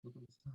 그래서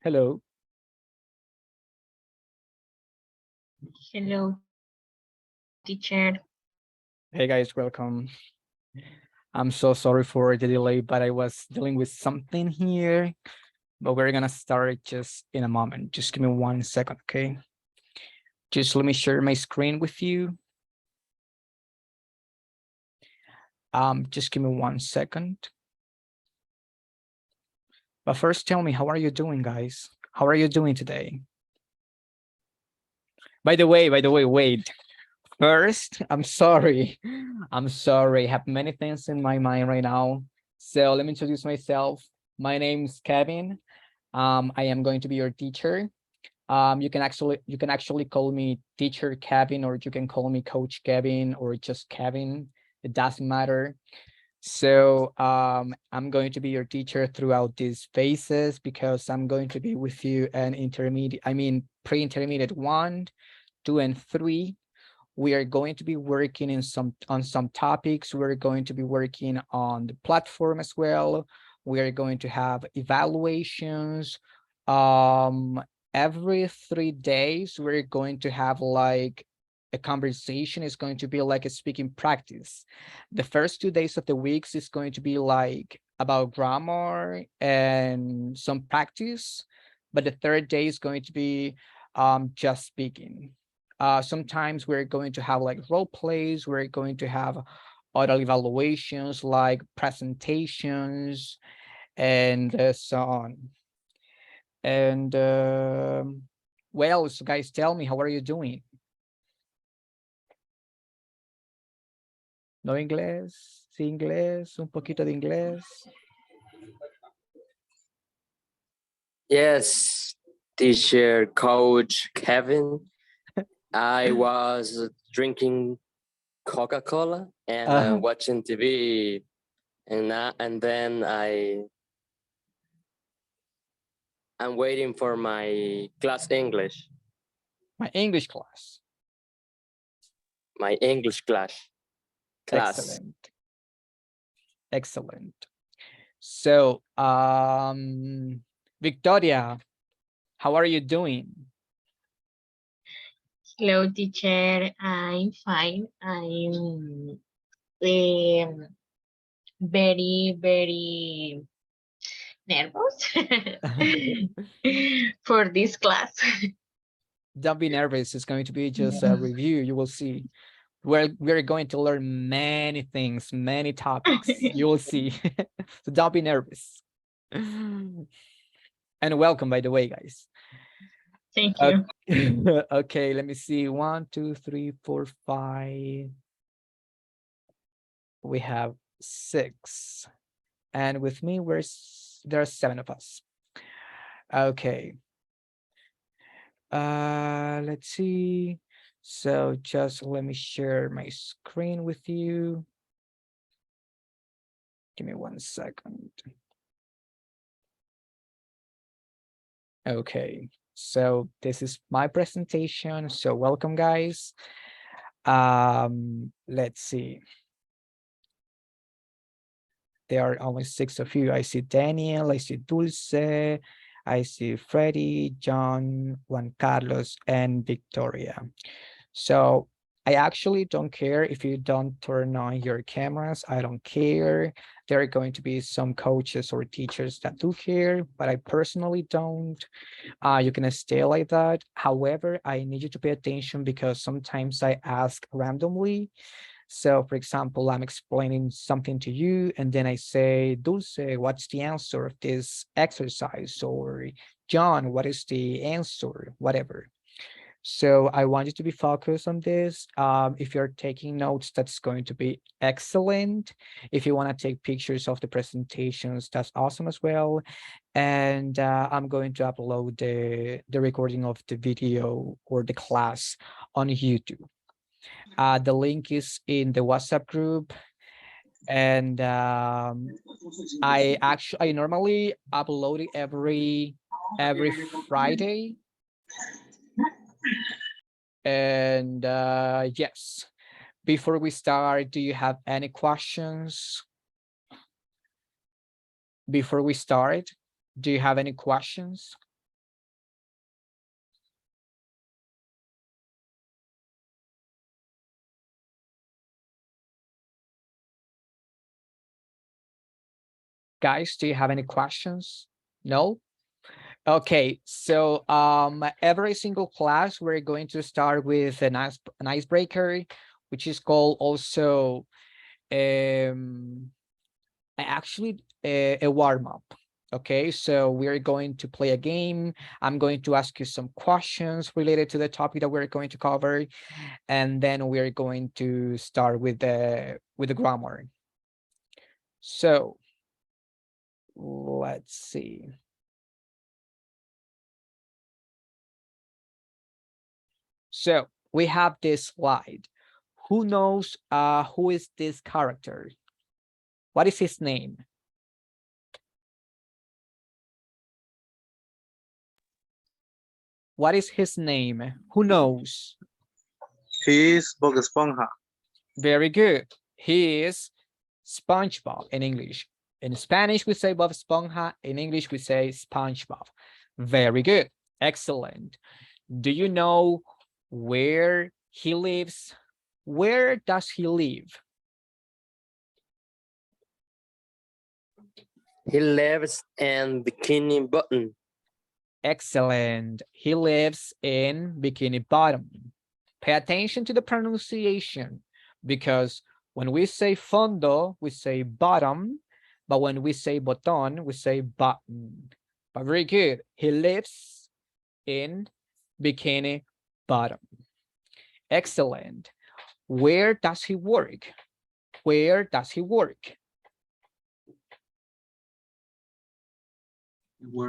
Hello. Hello, teacher. Hey guys, welcome. I'm so sorry for the delay, but I was dealing with something here. But we're gonna start just in a moment. Just give me 1 second, okay? Just let me share my screen with you. Just give me 1 second. But first, tell me, how are you doing, guys? How are you doing today? By the way, wait. First, I'm sorry. I'm sorry. I have many things in my mind right now. So let me introduce myself. My name's Kevin. I am going to be your teacher. You can actually call me teacher Kevin, or you can call me coach Kevin, or just Kevin. It doesn't matter. So I'm going to be your teacher throughout these phases, because I'm going to be with you an intermediate, I mean pre-intermediate 1, 2, and 3. We are going to be working on some topics. We're going to be working on the platform as well. We are going to have evaluations. Every 3 days, we're going to have like a conversation. Is going to be like a speaking practice. The first 2 days of the weeks is going to be like about grammar and some practice, but the third day is going to be just speaking. Sometimes we're going to have like role plays. We're going to have oral evaluations like presentations and so on. And well, so guys, tell me, how are you doing? ¿No inglés? Sí, inglés, un poquito de inglés. Yes, teacher, coach Kevin. I was drinking Coca-Cola and watching TV, and then I'm waiting for my class English. My English class. My English class. Excellent. Excellent. So, Victoria, how are you doing? Hello, teacher. I'm fine. I'm very, very nervous for this class. Don't be nervous. It's going to be just a review. You will see. We're going to learn many things, many topics. You will see. So don't be nervous. And welcome, by the way, guys. Thank you. Okay, let me see. 1, 2, 3, 4, 5. We have 6. And with me, there are 7 of us. Okay. Let's see. So just let me share my screen with you. Give me 1 second. Okay, so this is my presentation. So welcome, guys. Let's see. There are only 6 of you. I see Daniel, I see Dulce, I see Freddie, John, Juan Carlos, and Victoria. So I actually don't care if you don't turn on your cameras. I don't care. There are going to be some coaches or teachers that do care, but I personally don't. You can stay like that. However, I need you to pay attention because sometimes I ask randomly. So for example, I'm explaining something to you and then I say, Dulce, what's the answer of this exercise? Or John, what is the answer? Whatever. So I want you to be focused on this. If you're taking notes, that's going to be excellent. If you want to take pictures of the presentations, that's awesome as well. And I'm going to upload the recording of the video or the class on YouTube. The link is in the WhatsApp group. And I normally upload it every Friday. And yes, before we start, do you have any questions? Before we start, do you have any questions? Guys, do you have any questions? No? Okay, so every single class, we're going to start with an icebreaker, which is called also actually a warm-up. Okay, so we're going to play a game. I'm going to ask you some questions related to the topic that we're going to cover, and then we're going to start with the grammar. So let's see. So we have this slide. Who knows who is this character? What is his name? What is his name? Who knows? He is Bob Esponja. Very good. He is SpongeBob in English. In Spanish, we say Bob Esponja. In English, we say SpongeBob. Very good. Excellent. Do you know where he lives? Where does he live? He lives in Bikini Bottom. Excellent. He lives in Bikini Bottom. Pay attention to the pronunciation because when we say fondo, we say bottom, but when we say botón, we say button. But very good. He lives in Bikini Bottom. Excellent. Where does he work? Where does he work?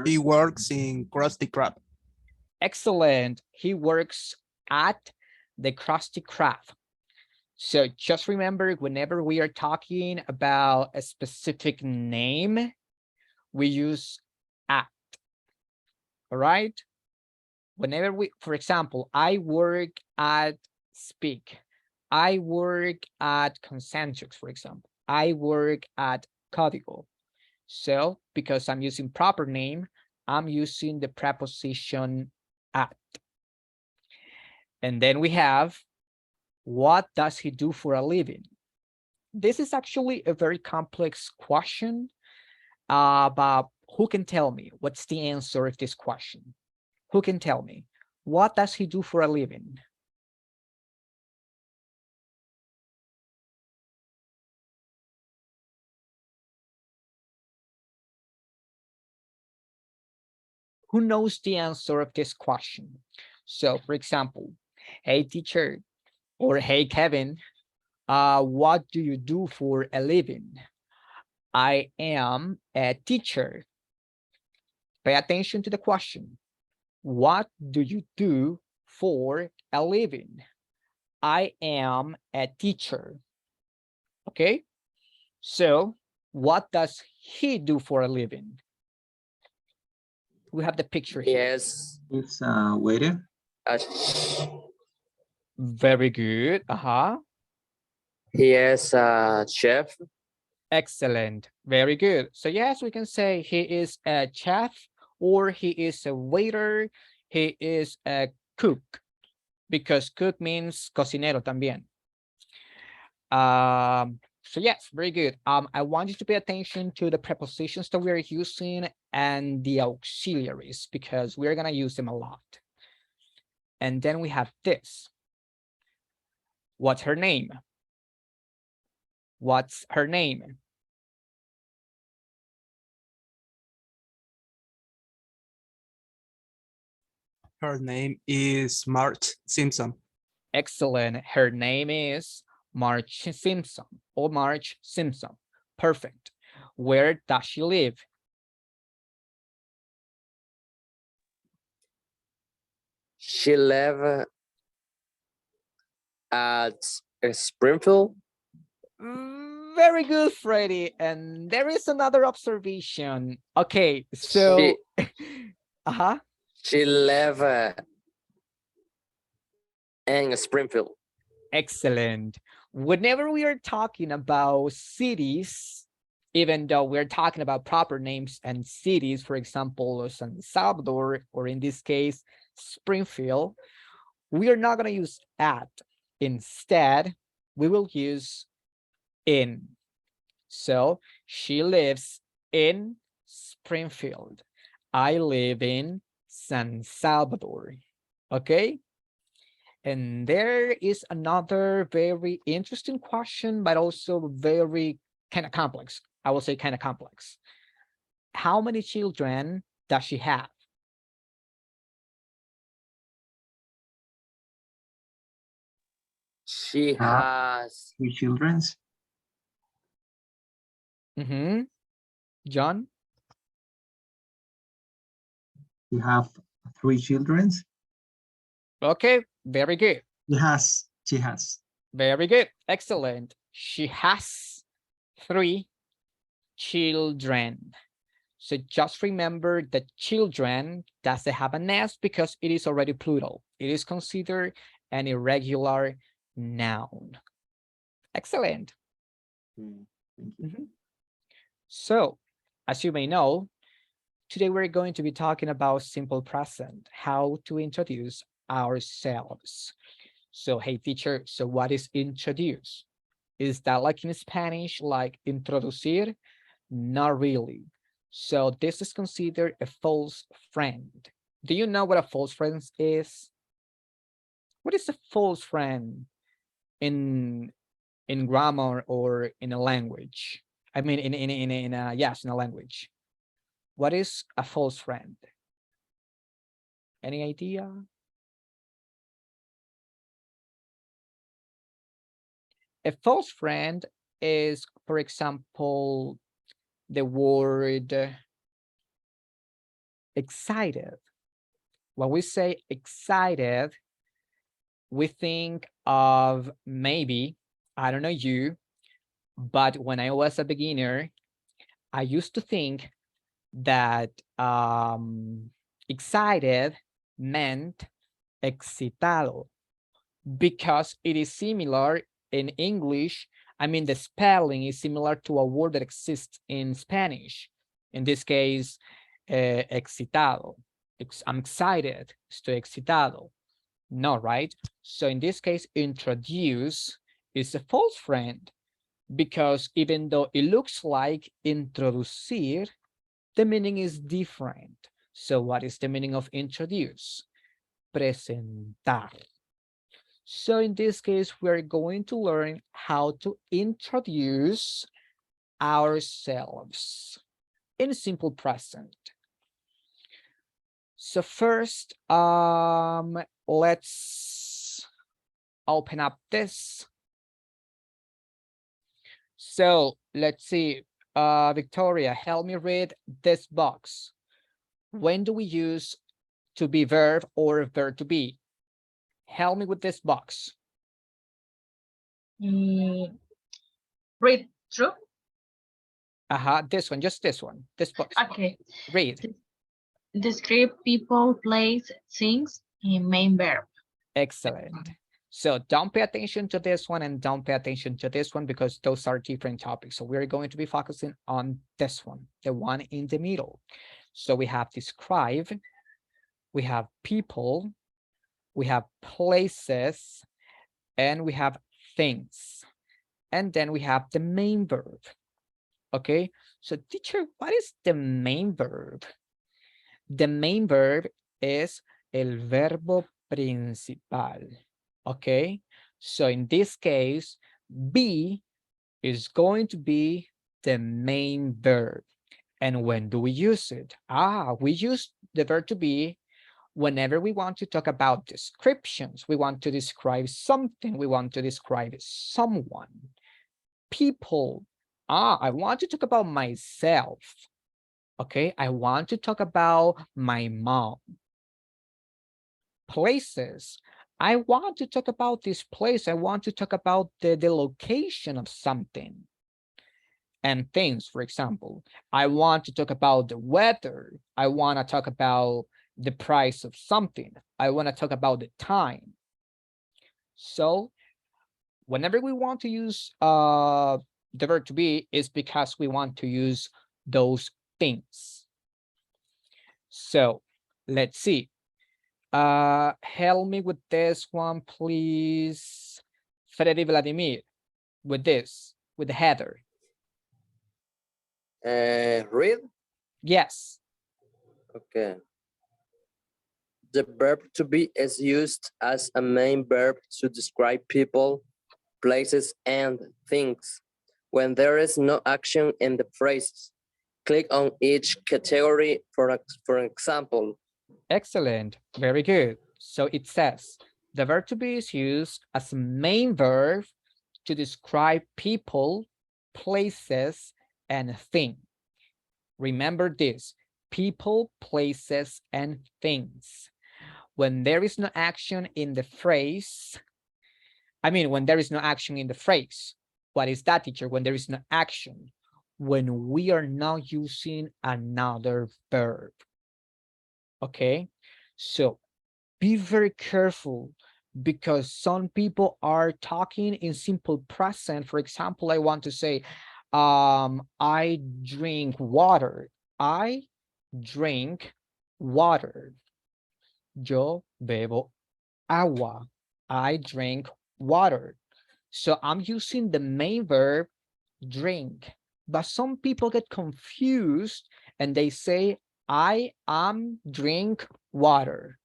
He works in Krusty Krab. Excellent. He works at the Krusty Krab. So just remember, whenever we are talking about a specific name, we use at. All right. Whenever for example, I work at Speak. I work at Concentrix, for example. I work at Código. So because I'm using proper name, I'm using the preposition at. And then we have, what does he do for a living? This is actually a very complex question, but who can tell me what's the answer of this question? Who can tell me? What does he do for a living? Who knows the answer of this question? So for example, hey teacher, or hey Kevin, what do you do for a living? I am a teacher. Pay attention to the question. What do you do for a living? I am a teacher. Okay, so what does he do for a living? We have the picture here. Yes. It's a waiter. Very good. He is a chef. Excellent. Very good. So yes, we can say he is a chef, or he is a waiter, he is a cook, because cook means cocinero también. So yes, very good. I want you to pay attention to the prepositions that we are using and the auxiliaries, because we're gonna use them a lot. And then we have this. What's her name? What's her name? Her name is Marge Simpson. Excellent. Her name is Marge Simpson, or Marge Simpson. Perfect. Where does she live? She live at Springfield. Very good, Freddy. And there is another observation. Okay, so She live in Springfield. excellent. Whenever we are talking about cities, even though we're talking about proper names and cities, for example, San Salvador, or in this case, Springfield, we are not going to use at. Instead, we will use in. So she lives in Springfield. I live in San Salvador. Okay. And there is another very interesting question, but also very kind of complex. I will say kind of complex. How many children does she have? She has 3 children. John? We have 3 children. Okay, very good. She has. Very good. Excellent. She has 3 children. So just remember that children doesn't have an S because it is already plural. It is considered an irregular noun. Excellent. Thank you. So, as you may know, today we're going to be talking about simple present, how to introduce ourselves. So, hey teacher, so what is introduce? Is that like in Spanish, like introducir? Not really. So this is considered a false friend. Do you know what a false friend is? What is a false friend in grammar or in a language? I mean, in a yes, in a language. What is a false friend? Any idea? A false friend is, for example, the word excited. When we say excited, we think of maybe, I don't know you, but when I was a beginner, I used to think that excited meant excitado, because it is similar in English I mean, the spelling is similar to a word that exists in Spanish. In this case, excitado. I'm excited. Estoy excitado. No, right? So in this case, introduce is a false friend because even though it looks like introducir, the meaning is different. So what is the meaning of introduce? Presentar. So in this case, we're going to learn how to introduce ourselves in simple present. So first, let's open up this. So let's see, Victoria, help me read this box. When do we use to be verb or verb to be? Help me with this box. Read through. This one, just this one, this box. Okay. Read. Describe people, place, things in main verb. Excellent. So don't pay attention to this one and don't pay attention to this one because those are different topics. So we're going to be focusing on this one, the one in the middle. So we have describe, we have people, we have places, and we have things. And then we have the main verb. Okay, so teacher, what is the main verb? The main verb is el verbo principal. Okay, so in this case, be is going to be the main verb. And when do we use it? We use the verb to be whenever we want to talk about descriptions. We want to describe something. We want to describe someone. People. I want to talk about myself. Okay, I want to talk about my mom. Places. I want to talk about this place. I want to talk about the location of something. And things, for example, I want to talk about the weather. I want to talk about the price of something. I want to talk about the time. So whenever we want to use the verb to be, is because we want to use those things. So let's see. Help me with this one, please. Freddy Vladimir, with this, with the header. Read. Yes. Okay. The verb to be is used as a main verb to describe people, places, and things. When there is no action in the phrase, click on each category for example. Excellent. Very good. So it says the verb to be is used as a main verb to describe people, places, and things. Remember this, people, places, and things. When there is no action in the phrase, when there is no action in the phrase, what is that, teacher? When there is no action, when we are not using another verb. Okay, so be very careful because some people are talking in simple present. For example, I want to say, I drink water. I drink water. Yo bebo agua. I drink water. So I'm using the main verb drink, but some people get confused and they say, I am drink water.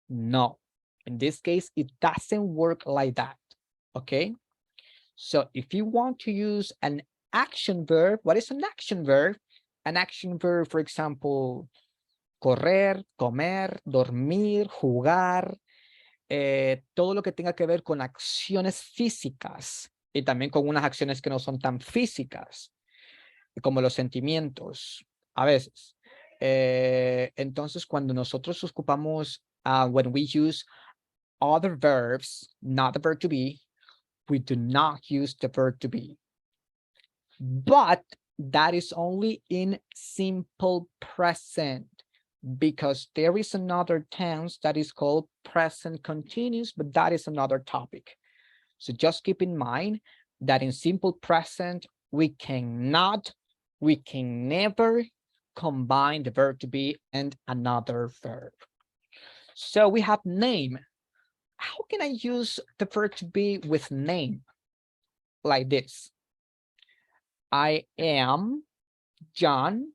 No, in this case, it doesn't work like that. Okay. So if you want to use an action verb, what is an action verb? An action verb, for example, correr, comer, dormir, jugar, todo lo que tenga que ver con acciones físicas y también con unas acciones que no son tan físicas, como los sentimientos, a veces. Entonces, cuando nosotros ocupamos, when we use other verbs, not the verb to be, we do not use the verb to be. But that is only in simple present, because there is another tense that is called present continuous, but that is another topic. So just keep in mind, that in simple present, we can never combine the verb to be and another verb. So we have name. How can I use the verb to be with name? Like this. I am John.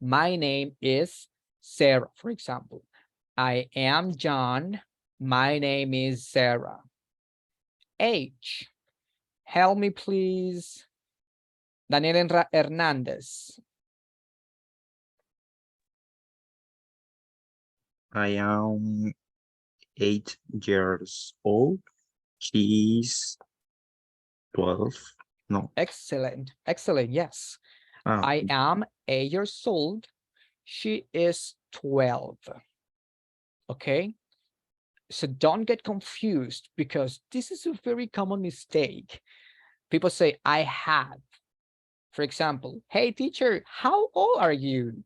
My name is Sarah, for example. I am John. My name is Sarah. Age. Help me, please. Daniel Hernandez. I am 8 years old. She's 12. No. Excellent. Excellent. Yes. I am 8 years old. She is 12. Okay. So don't get confused because this is a very common mistake. People say, I have. For example, hey teacher, how old are you?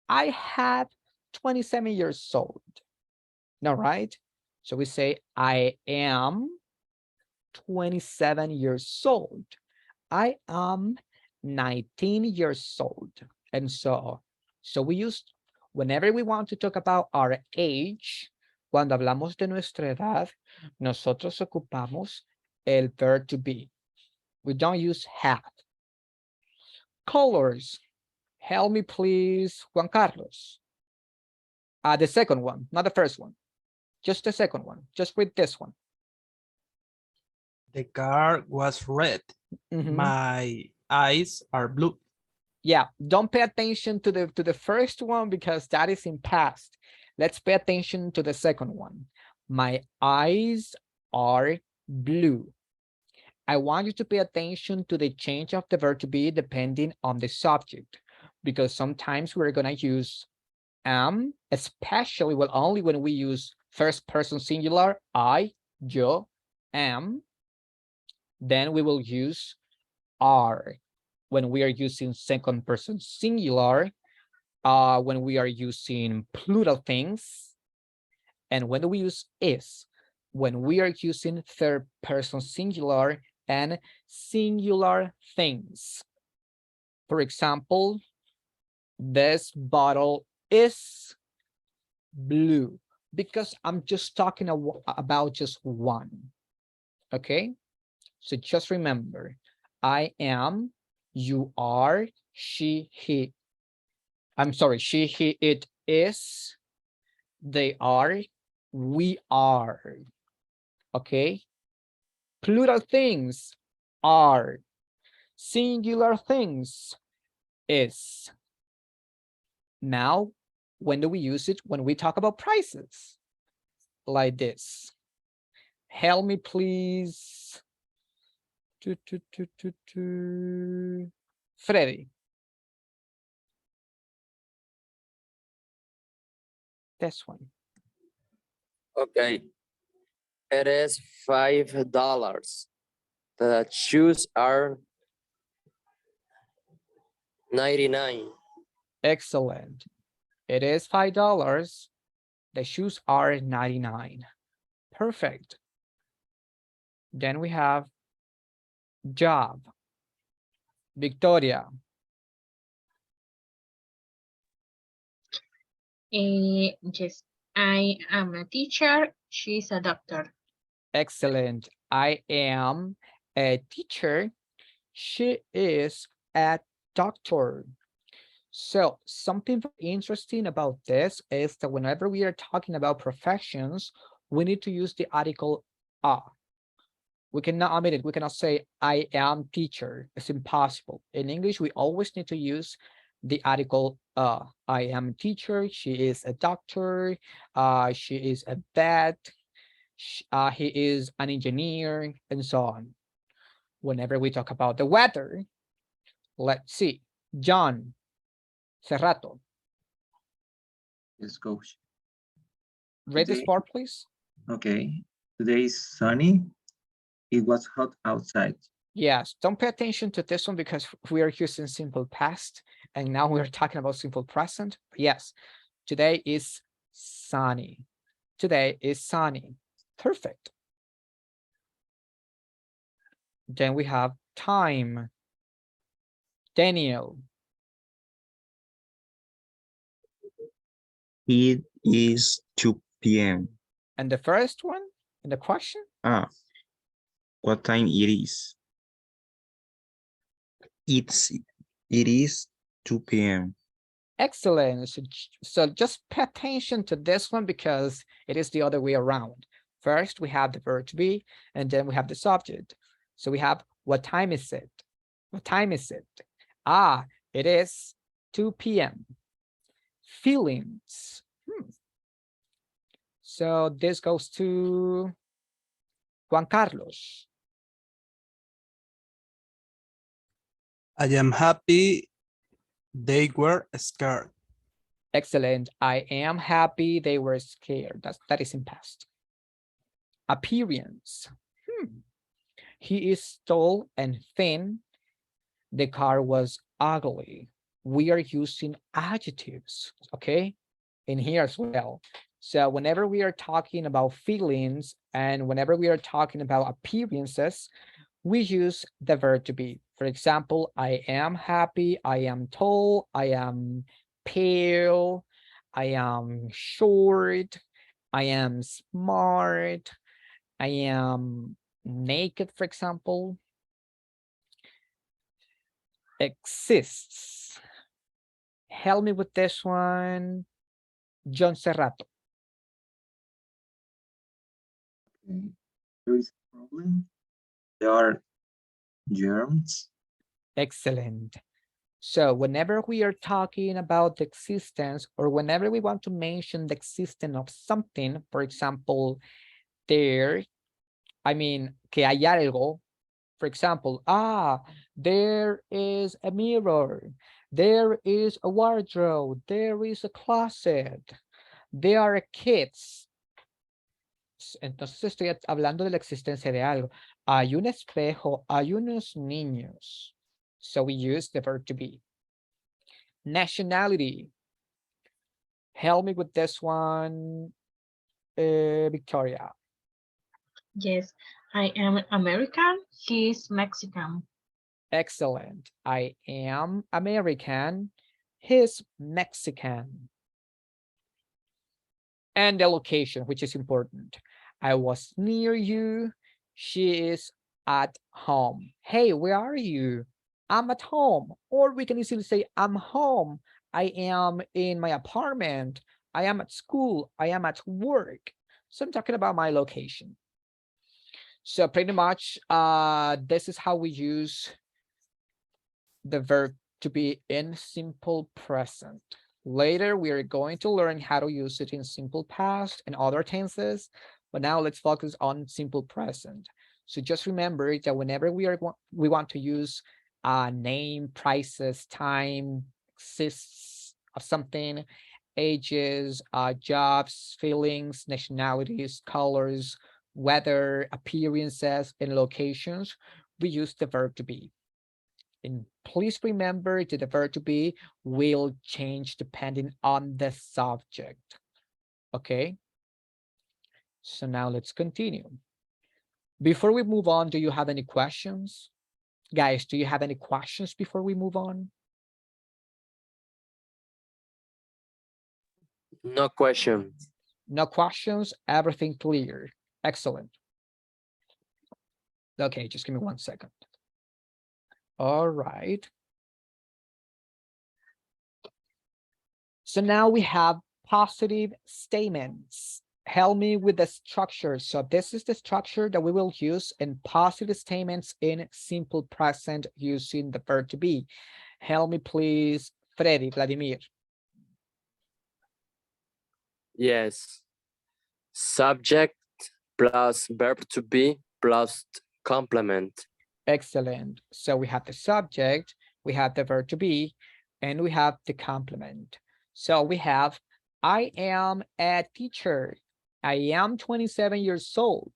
I have 27 years old. No, right? So we say, I am 27 years old. I am 19 years old. And so we use, whenever we want to talk about our age, cuando hablamos de nuestra edad, nosotros ocupamos el verb to be. We don't use have. Colors. Help me, please, Juan Carlos. The second one, not the first one. Just the second one. Just read this one. The car was red. My eyes are blue. Yeah, don't pay attention to the first one because that is in past. Let's pay attention to the second one. My eyes are blue. I want you to pay attention to the change of the verb to be depending on the subject, because sometimes we're gonna use am, especially only when we use first person singular, I, yo, am. Then we will use are when we are using second person singular, when we are using plural things, and when we use is when we are using third person singular and singular things. For example, this bottle is blue because I'm just talking about just one. Okay, so just remember, I am, you are, she, he. I'm sorry, she, he, it is, they are, we are. Okay, plural things are, singular things is. Now, when do we use it? When we talk about prices, like this. Help me, please. Freddy. This one. Okay. It is $5. The shoes are 99. Excellent. It is $5. The shoes are 99. Perfect. Then we have job. Victoria. Yes, I am a teacher. She's a doctor. Excellent. I am a teacher. She is a doctor. So something very interesting about this is that whenever we are talking about professions, we need to use the article a. We cannot omit it. We cannot say I am teacher. It's impossible. In English, we always need to use the article a. I am teacher. She is a doctor. She is a vet. He is an engineer, and so on. Whenever we talk about the weather, let's see. John Cerrato. Let's go. Read this Today, part, please. okay. Today is sunny. It was hot outside. Yes, don't pay attention to this one because we are using simple past and now we're talking about simple present. Yes, today is sunny. Today is sunny. Perfect. Then we have time. Daniel. It is 2 p.m. And the first one in the question? Ah, what time it is? It is 2 p.m. Excellent. So just pay attention to this one because it is the other way around. First, we have the verb to be, and then we have the subject. So we have, what time is it? What time is it? Ah, it is 2 p.m. Feelings. So this goes to Juan Carlos. I am happy they were scared. Excellent. I am happy they were scared. That is in past. Appearance. He is tall and thin. The car was ugly. We are using adjectives, okay? In here as well. So whenever we are talking about feelings and whenever we are talking about appearances, we use the verb to be. For example, I am happy, I am tall, I am pale, I am short, I am smart, I am naked, for example. Exists. Help me with this one, John Serrato. There is a problem. There are germs. Excellent. So whenever we are talking about the existence or whenever we want to mention the existence of something, for example, que hay algo, for example, there is a mirror, there is a wardrobe, there is a closet, there are kids. Entonces estoy hablando de la existencia de algo. Hay un espejo, hay unos niños. So we use the verb to be. Nationality. Help me with this one, Victoria. Yes, I am American. He's Mexican. Excellent. I am American. He's Mexican. And the location, which is important. I was near you. She is at home. Hey, where are you? I'm at home. Or we can easily say, I'm home. I am in my apartment. I am at school. I am at work. So I'm talking about my location. So pretty much, this is how we use the verb to be in simple present. Later, we are going to learn how to use it in simple past and other tenses, but now let's focus on simple present. So just remember that whenever we want to use name, prices, time, exists of something, ages, jobs, feelings, nationalities, colors, weather, appearances, and locations, we use the verb to be. And please remember that the verb to be will change depending on the subject. Okay. So now let's continue. Before we move on, do you have any questions? Guys, do you have any questions before we move on? No question. No questions, everything clear. Excellent. Okay, just give me 1 second. All right. So now we have positive statements. Help me with the structure. So this is the structure that we will use in positive statements in simple present using the verb to be. Help me please, Vladimir. Yes. Subject plus verb to be plus complement. Excellent. So we have the subject, we have the verb to be, and we have the complement. So we have, I am a teacher. I am 27 years old.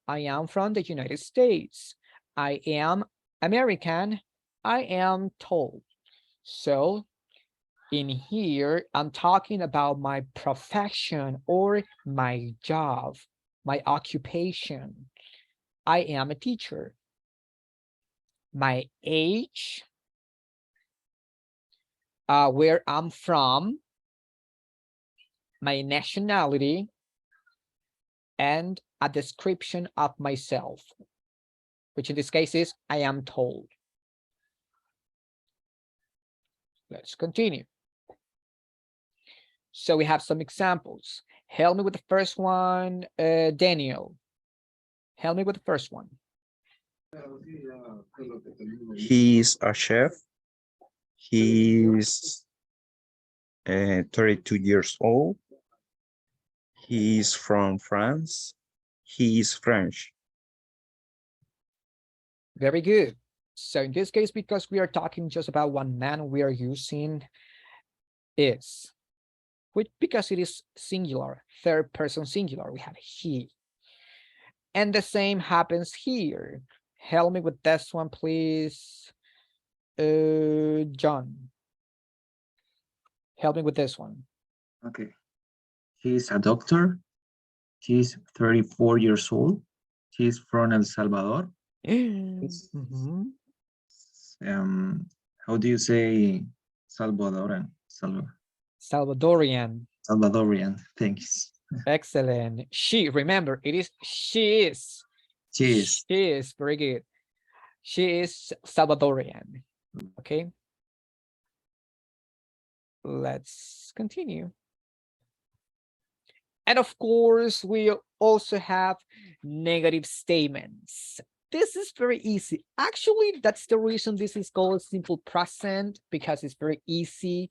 I am from the United States. I am American. I am tall. So in here, I'm talking about my profession or my job, my occupation. I am a teacher. my age, where I'm from, my nationality, and a description of myself, which in this case is I am told. Let's continue. So we have some examples. Help me with the first one, Daniel. Help me with the first one. He's a chef. He's 32 years old. He's from France. He's French. Very good. So in this case, because we are talking just about one man, we are using is, which because it is singular, third person singular, we have he. And the same happens here. Help me with this one, please. John. Help me with this one. Okay. He's a doctor. He's 34 years old. He's from El Salvador. Mhm. How do you say Salvadoran? Salvadorian. Salvadorian. Thanks. Excellent. She, remember, it is she is. Cheers. She is very good. She is Salvadorian. Okay. Let's continue. And of course, we also have negative statements. This is very easy. Actually, that's the reason this is called simple present, because it's very easy.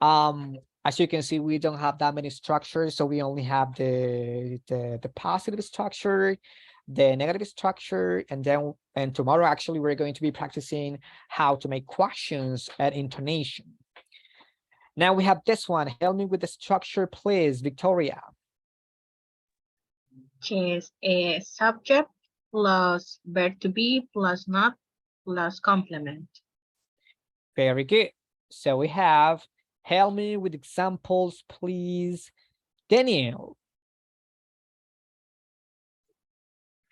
As you can see, we don't have that many structures, so we only have the positive structure, the negative structure, and tomorrow actually we're going to be practicing how to make questions and intonation. Now we have this one. Help me with the structure, please, Victoria. Is a subject plus verb to be plus not plus complement. Very good. So we have, help me with examples, please, Daniel.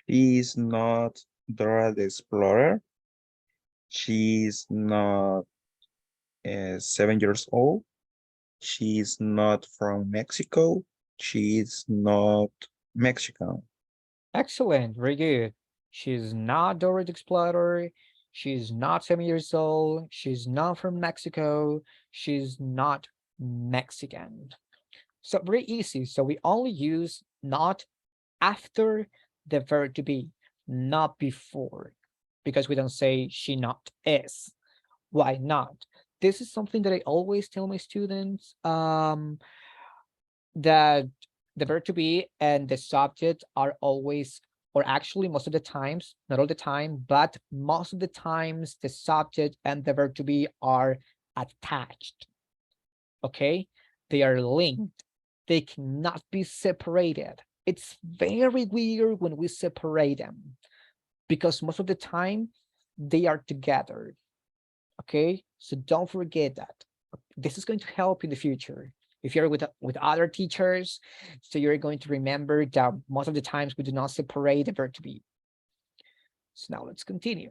He's not Dora the Explorer. She's not 7 years old. She's not from Mexico. She's not Mexican. Excellent, very good. She's not Dora the Explorer. She's not 7 years old. She's not from Mexico. She's not Mexican. So very easy. So we only use not after the verb to be, not before, because we don't say she not is. Why not? This is something that I always tell my students, that the verb to be and the subject are always, or actually most of the times, not all the time, but most of the times the subject and the verb to be are attached. Okay, they are linked. They cannot be separated. It's very weird when we separate them, because most of the time they are together. Okay, so don't forget that. This is going to help in the future if you're with other teachers, so you're going to remember that most of the times we do not separate the verb to be. So now let's continue.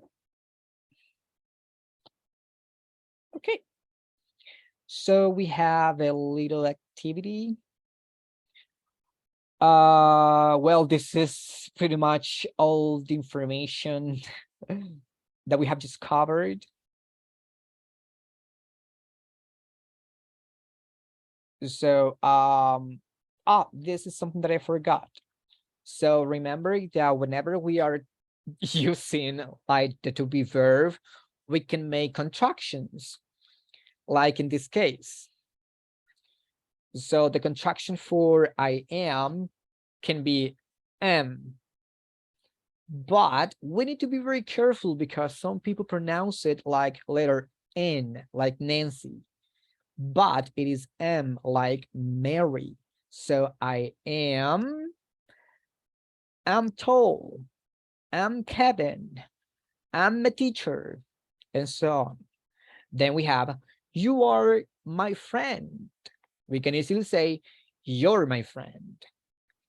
Okay, so we have a little activity. Well, this is pretty much all the information that we have just covered. So this is something that I forgot. So remember that whenever we are using like the to be verb, we can make contractions, like in this case. So the contraction for I am can be am, but we need to be very careful because some people pronounce it like letter N, like Nancy, but it is M, like Mary. So I am, I'm tall, I'm Kevin, I'm a teacher, and so on. Then we have, you are my friend. We can easily say, you're my friend.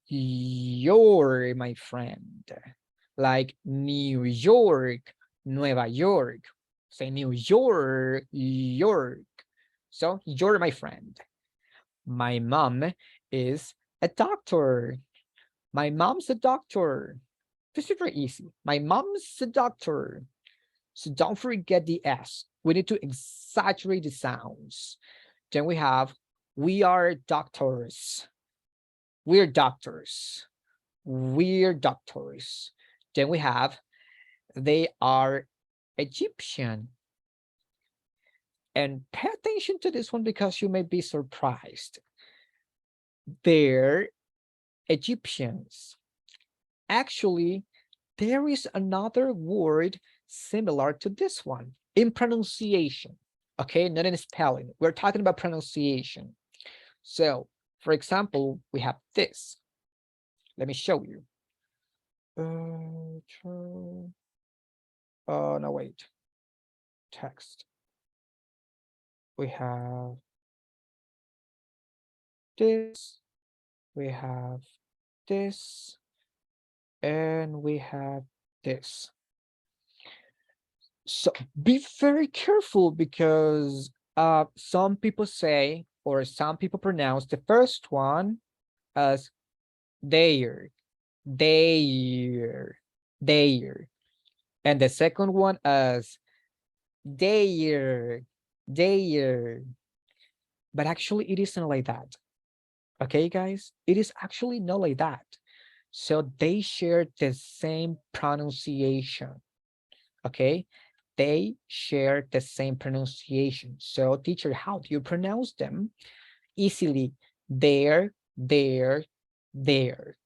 You're my friend. Like New York, Nueva York. Say New York, York. So you're my friend. My mom is a doctor. My mom's a doctor. This is very easy. My mom's a doctor. So don't forget the S. We need to exaggerate the sounds. Then we have, we are doctors. We're doctors. We're doctors. Then we have, they are Egyptian. And pay attention to this one because you may be surprised. They're Egyptians. Actually, there is another word similar to this one in pronunciation. Okay, not in spelling. We're talking about pronunciation. So, for example, we have this. Let me show you. Oh, no, wait. Text. We have this. We have this. And we have this. So be very careful because some people say, or some people pronounce the first one as there, there, there, and the second one as there, there. But actually, it isn't like that. Okay, guys, it is actually not like that. So they share the same pronunciation. Okay, they share the same pronunciation. So teacher, how do you pronounce them? Easily, there, there, there.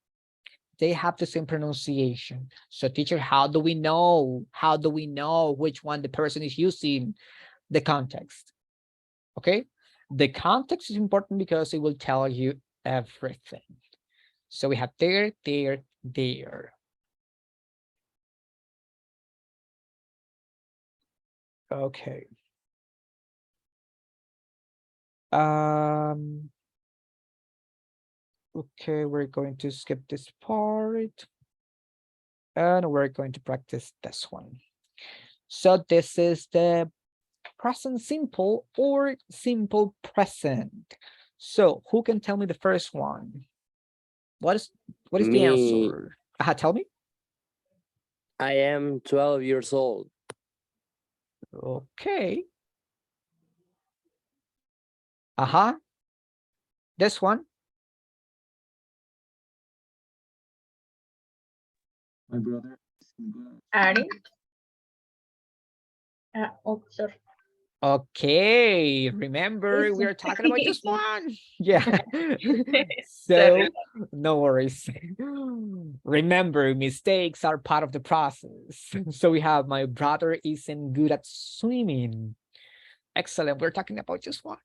They have the same pronunciation. So teacher, how do we know? How do we know which one the person is using? The context. Okay, the context is important because it will tell you everything. So we have there, there, there. Okay. Okay, we're going to skip this part. And we're going to practice this one. So this is the present simple or simple present. So who can tell me the first one? What is the Me. answer? Tell me. I am 12 years old. Okay. This one. My brother is in the Aren't? Oh, sorry. Okay, remember we are talking about just one. Yeah. So Sorry. no worries. Remember, mistakes are part of the process. So we have my brother isn't good at swimming. Excellent. We're talking about just one.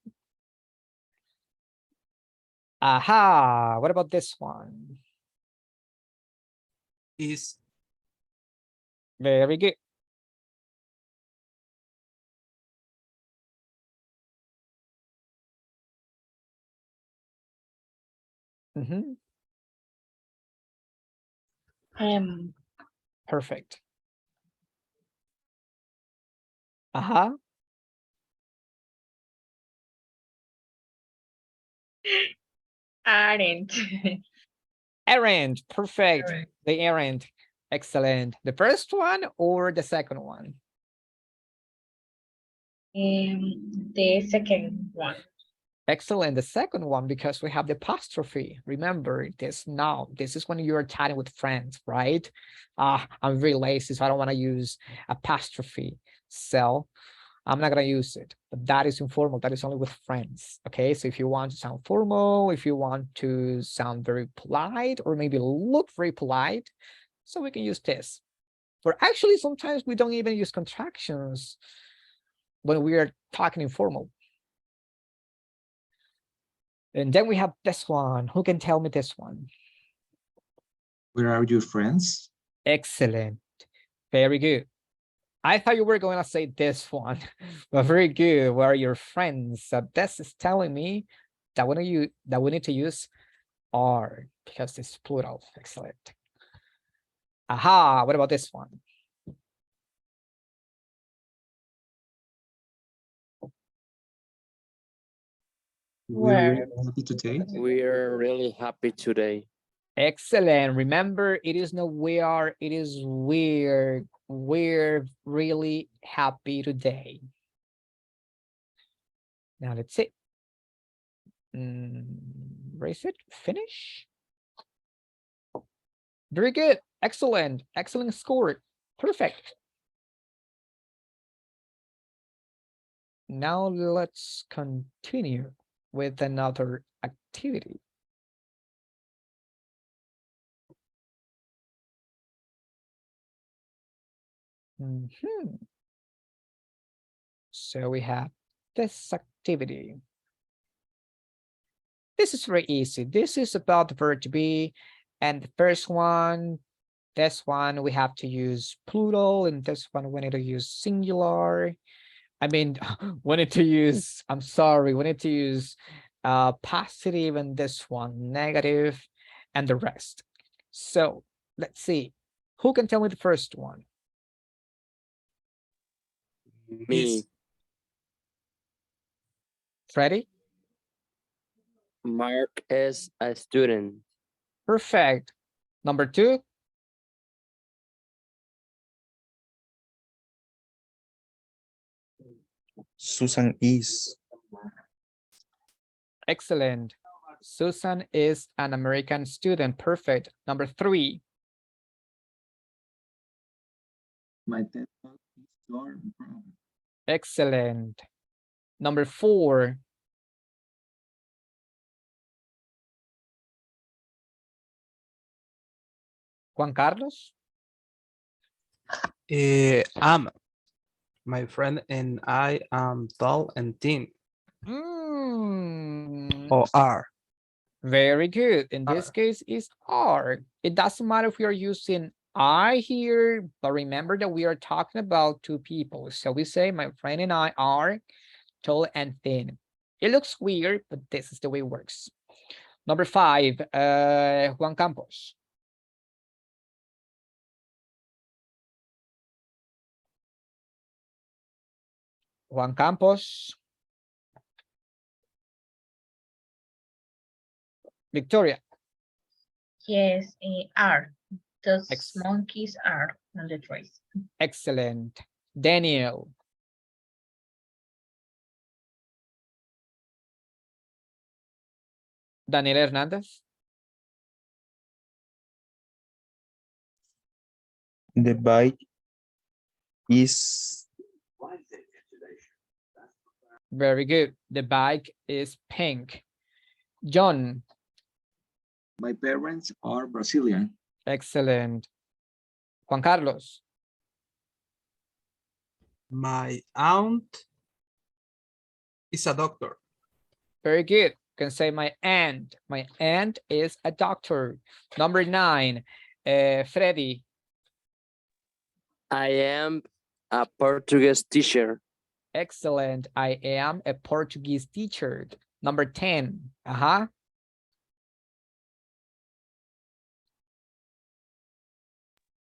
Aha. What about this one? Is Very good. Mhm. Perfect. Aha. Aren't. Errand. Perfect. Correct. The errand. Excellent. The first one or the second one? The second one. Excellent. The second one, because we have the apostrophe. Remember this now. This is when you're chatting with friends, right? I'm really lazy, so I don't want to use apostrophe. So I'm not going to use it. But that is informal. That is only with friends. Okay. So if you want to sound formal, if you want to sound very polite, or maybe look very polite, so we can use this. Or actually, sometimes we don't even use contractions when we are talking informal. And then we have this one. Who can tell me this one? Where are your friends? Excellent. Very good. I thought you were going to say this one, but very good. Where are your friends? So this is telling me that we need to use are because it's plural. Excellent. Aha. What about this one? We're really Verb. happy today. We're really happy today. Excellent. Remember, it is not we are, it is we're. We're really happy today. Now let's see. Raise it, finish. Very good. Excellent. Excellent score. Perfect. Now let's continue with another activity. Mhm. So we have this activity. This is very easy. This is about the verb to be. And the first one, this one, we have to use plural. And this one, we need to use singular. I mean, we need to use, I'm sorry, we need to use positive, and this one, negative, and the rest. So let's see. Who can tell me the first one? Me, Freddy? Mark is a student. Perfect. Number two? Susan is. Excellent. Susan is an American student. Perfect. Number three. My TED Talk is your brother. Excellent. Number four. Juan Carlos? Am. My friend and I am tall and thin. Or are. Very good. In this case, is are. It doesn't matter if we are using I here, but remember that we are talking about two people. So we say my friend and I are tall and thin. It looks weird, but this is the way it works. Number five, Juan Campos. Juan Campos. Victoria. Yes, are. Those Ex- monkeys are on the trees. Excellent. Daniel. Daniel Hernandez. The bike is. Very good. The bike is pink. John. My parents are Brazilian. Excellent. Juan Carlos. My aunt is a doctor. Very good. Can say my aunt. My aunt is a doctor. Number nine, Freddy. I am a Portuguese teacher. Excellent. I am a Portuguese teacher. Number 10.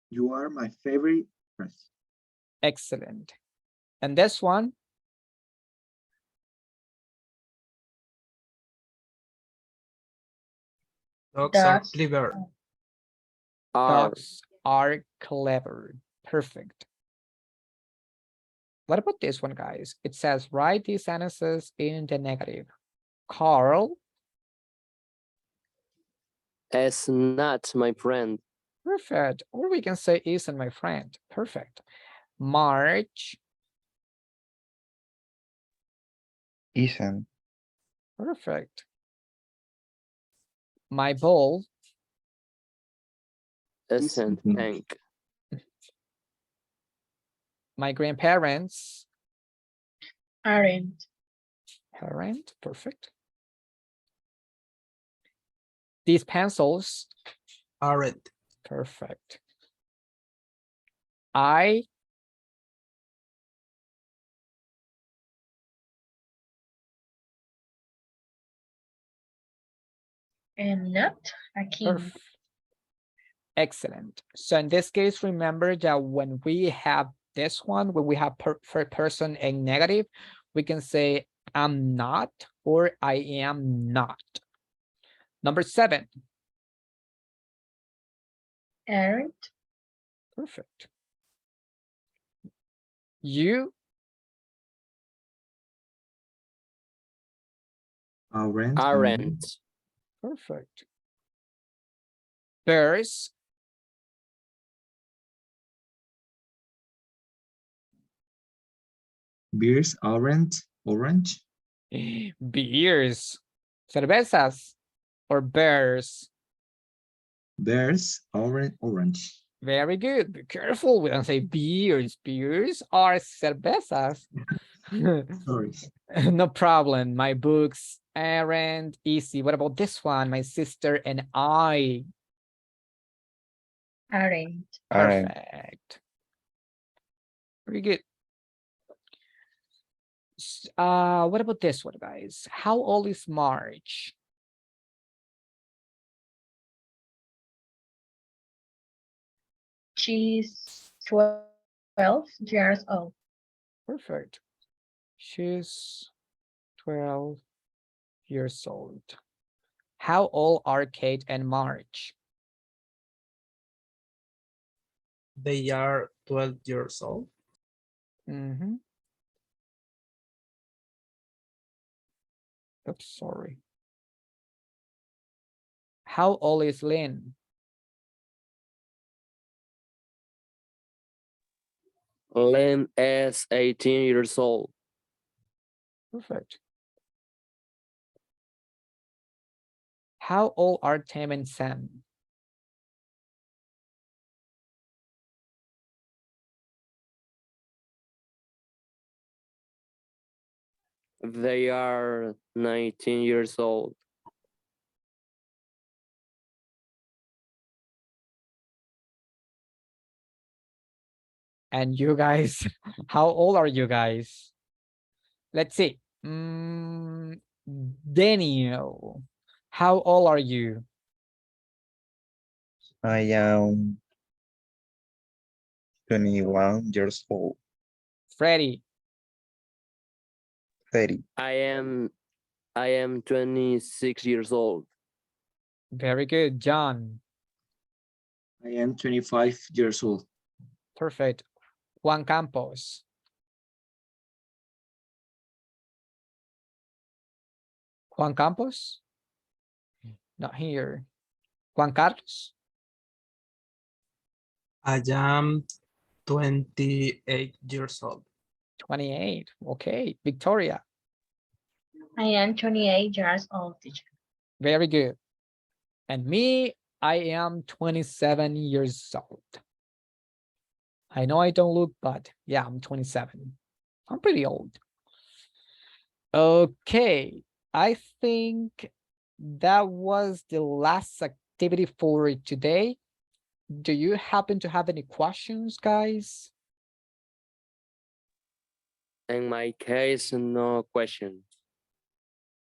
You are my favorite dress. Excellent. And this one, Dogs are Dogs. clever. Are dogs are clever. Perfect. What about this one, guys? It says, write these sentences in the negative. Carl. is not my friend. Perfect. Or we can say isn't my friend. Perfect. March. Isn't. Perfect. My ball. Isn't Isn't. pink. My grandparents. Aren't. Parent. Perfect. These pencils. Aren't. Perfect. I. And not a king. Excellent. So in this case, remember that when we have this one, when we have third person and negative, we can say I'm not or I am not. Number 7. Aren't. Perfect. You, Aren't. Aren't. perfect. Bears, Beers aren't orange. beers, cervezas, or bears. Bears aren't orange. Very good. Be careful. We don't say beers. Beers are cervezas. Sorry. No problem. My books aren't easy. What about this one? My sister and I. Aren't. Aren't. Perfect. Very good. What about this one, guys? How old is March? She's 12 years old. Perfect. She's 12 years old. How old are Kate and March? They are 12 years old. Mm-hmm. Oops, sorry. How old is Lynn? Lynn is 18 years old. Perfect. How old are Tim and Sam? They are 19 years old. And you guys, how old are you guys? Let's see. Daniel, how old are you? I am 21 years old. Freddie, 30. I am 26 years old. very good. John, I am 25 years old. perfect. Juan Campos. Juan Campos? Not here. Juan Carlos? I am 28 years old. 28. Okay. Victoria, I am 28 years old, teacher. very good. And me, I am 27 years old. I know I don't look, but yeah, I'm 27. I'm pretty old. Okay, I think that was the last activity for today. Do you happen to have any questions, guys? In my case, no question.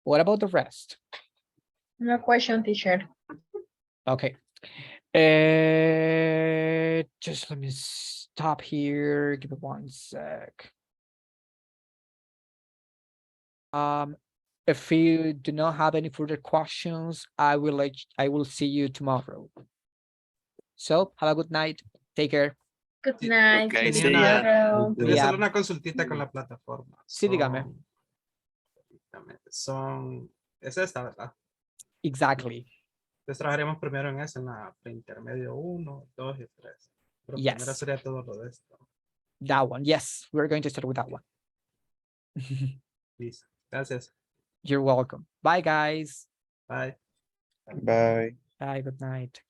What about the rest? No question, teacher. Okay. Just let me stop here. Give me one sec. If you do not have any further questions, I will see you tomorrow. So have a good night. Take care. Good Sí, night. okay, See see you ya. tomorrow. Quería Yeah. hacer una consultita con la plataforma. Sí, dígame. Es esta, ¿verdad? Exactly. Entonces trabajaremos primero en esa, en la preintermedio 1, 2 y 3. Pero primero Yes, sería todo lo de esto. that one. Yes, we're going to start with that one. Listo. Gracias. You're welcome. Bye, guys. Bye. Bye. Bye. Good night.